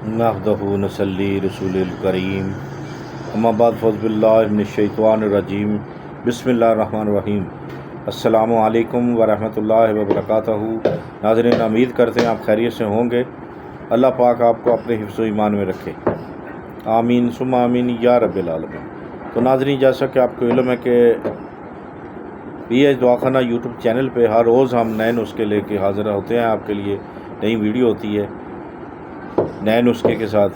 नहमदुहु व नसल्ली रसूलिल करीम अम्मा बाद फ़ौज़ बिल्लाहि मिनश शैतानिर रजीम बिस्मिल्लाहिर रहमानिर रहीम। अस्सलामु अलैकुम व रहमतुल्लाहि व बरकातहू। नाज़रीन, उम्मीद करते हैं आप खैरियत से होंगे। अल्लाह पाक आपको अपने हिफ्ज़ व ईमान में रखे, आमीन सुम्मा आमीन या रब्बिल आलमीन। तो नाज़रीन, जैसा कि आपको इल्म है कि पीएच दवाखाना यूट्यूब चैनल पे हर रोज़ हम नए नुस्खे लेके हाज़िर होते हैं। आपके लिए नई वीडियो होती है नए नुस्खे के साथ।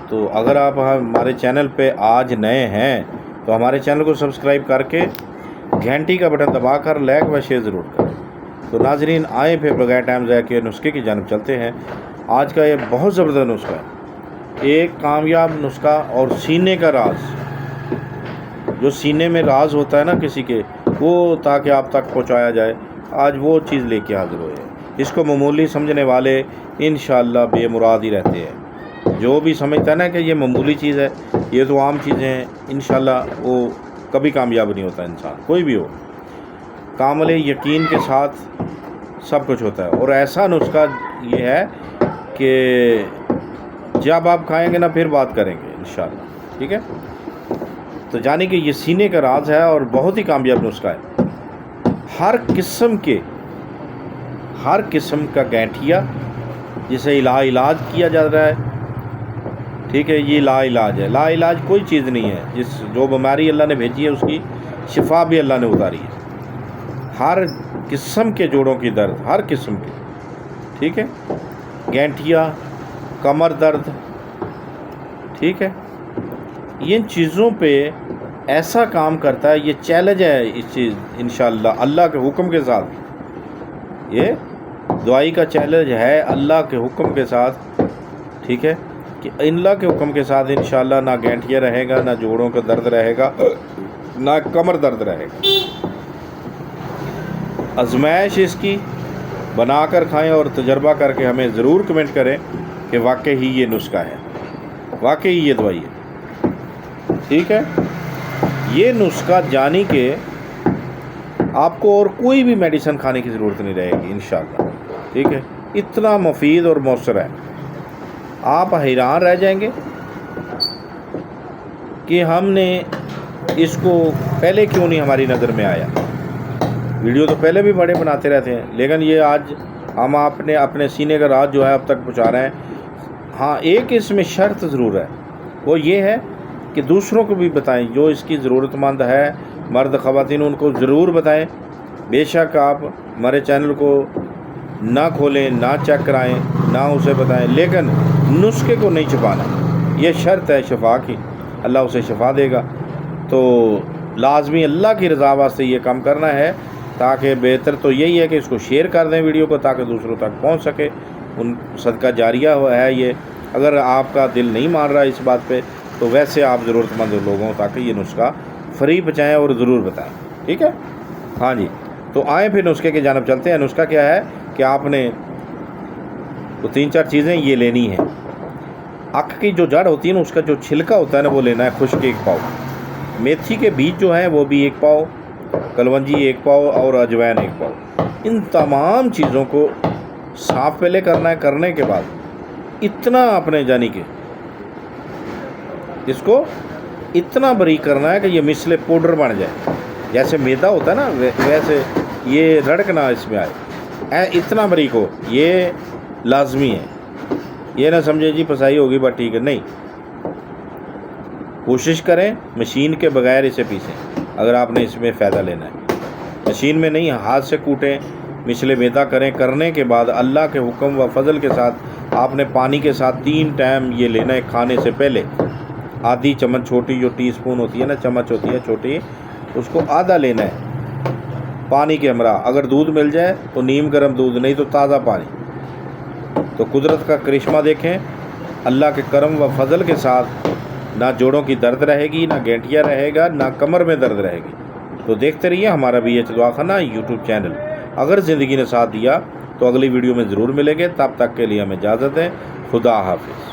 तो अगर आप हमारे चैनल पे आज नए हैं तो हमारे चैनल को सब्सक्राइब करके घंटी का बटन दबाकर लाइक व शेयर ज़रूर करें। तो नाज़रीन, आए फिर बगैर टाइम ज़ाया के नुस्खे की जानब चलते हैं। आज का ये बहुत ज़बरदस्त नुस्खा है, एक कामयाब नुस्खा और सीने का राज। जो सीने में राज होता है ना किसी के, वो ताकि आप तक पहुँचाया जाए, आज वो चीज़ लेके हाजिर हुए हैं। इसको मामूली समझने वाले इंशाअल्लाह बेमुराद ही रहते हैं। जो भी समझता है ना कि ये मामूली चीज़ है, ये तो आम चीज़ें हैं, इंशाअल्लाह वो कभी कामयाब नहीं होता। इंसान कोई भी हो, कामल यकीन के साथ सब कुछ होता है। और ऐसा नुस्खा ये है कि जब आप खाएंगे ना फिर बात करेंगे इंशाअल्लाह, ठीक है। तो जाने कि ये सीने का राज है और बहुत ही कामयाब नुस्खा है। हर किस्म का गैंठिया जिसे इलाज किया जा रहा है, ठीक है, ये लाइलाज है। लाइलाज कोई चीज़ नहीं है। जो बीमारी अल्लाह ने भेजी है उसकी शिफा भी अल्लाह ने उतारी है। हर किस्म के जोड़ों की दर्द, हर किस्म की, ठीक है, गैंठिया, कमर दर्द, ठीक है, इन चीज़ों पे ऐसा काम करता है। ये चैलेंज है इस चीज़, इंशाअल्लाह अल्लाह के हुक्म के साथ। ये दुआई का चैलेंज है अल्लाह के हुक्म के साथ, ठीक है, कि अल्लाह के हुक्म के साथ इंशाअल्लाह ना गैंठिया रहेगा, ना जोड़ों का दर्द रहेगा, ना कमर दर्द रहेगा। आजमाइश इसकी बनाकर खाएं और तजर्बा करके हमें ज़रूर कमेंट करें कि वाकई ही ये नुस्खा है, वाकई ये दवाई है, ठीक है। ये नुस्खा जानी के आपको और कोई भी मेडिसिन खाने की ज़रूरत नहीं रहेगी इंशाअल्लाह, ठीक है। इतना मुफीद और मौसर है, आप हैरान रह जाएंगे कि हमने इसको पहले क्यों नहीं हमारी नज़र में आया। वीडियो तो पहले भी बड़े बनाते रहते हैं, लेकिन ये आज हम अपने सीने का राज जो है अब तक पहुँचा रहे हैं। हाँ, एक इसमें शर्त ज़रूर है, वो ये है कि दूसरों को भी बताएं। जो इसकी ज़रूरतमंद है, मर्द ख़वातीन, उनको ज़रूर बताएं। बेशक आप हमारे चैनल को ना खोलें, ना चेक कराएं, ना उसे बताएं, लेकिन नुस्खे को नहीं छुपाना। ये शर्त है शफा की, अल्लाह उसे शफा देगा। तो लाजमी अल्लाह की रज़ा वास्ते ये काम करना है, ताकि बेहतर तो यही है कि इसको शेयर कर दें वीडियो को, ताकि दूसरों तक पहुंच सके। उन सदका जारिया है ये। अगर आपका दिल नहीं मान रहा इस बात पे, तो वैसे आप ज़रूरतमंद लोगों तक ये नुस्खा फ्री पहुँचाएँ और ज़रूर बताएँ, ठीक है। हाँ जी, तो आए फिर नुस्खे की जानब चलते हैं। नुस्खा क्या है कि आपने तो 3-4 चीज़ें ये लेनी है। अख की जो जड़ होती है ना, उसका जो छिलका होता है ना, वो लेना है खुश्क 1 पाव। मेथी के बीज जो हैं वो भी 1 पाव, कलवंजी 1 पाव और अजवाइन 1 पाव। इन तमाम चीज़ों को साफ़ पहले करना है। करने के बाद इतना आपने जानी कि इसको इतना बारीक करना है कि ये मिसले पाउडर बन जाए। जैसे मैदा होता है ना, वैसे ये रड़क ना इसमें आए, इतना बारीक हो, ये लाजमी है। ये ना समझे जी पसाई होगी बट ठीक है, नहीं। कोशिश करें मशीन के बगैर इसे पीसें अगर आपने इसमें फ़ायदा लेना है। मशीन में नहीं, हाथ से कूटें, मिसले मैदा करें। करने के बाद अल्लाह के हुक्म व फजल के साथ आपने पानी के साथ 3 टाइम ये लेना है। खाने से पहले आधी चम्मच, छोटी जो टीस्पून होती है ना, चम्मच होती है छोटी, उसको आधा लेना है पानी के हमरा। अगर दूध मिल जाए तो नीम गर्म दूध, नहीं तो ताज़ा पानी। तो कुदरत का करिश्मा देखें, अल्लाह के करम व फजल के साथ ना जोड़ों की दर्द रहेगी, ना गैंठिया रहेगा, ना कमर में दर्द रहेगी। तो देखते रहिए हमारा पीएच दवाखाना यूट्यूब चैनल। अगर ज़िंदगी ने साथ दिया तो अगली वीडियो में ज़रूर मिलेंगे। तब तक के लिए हमें इजाज़त है। खुदा हाफिज़।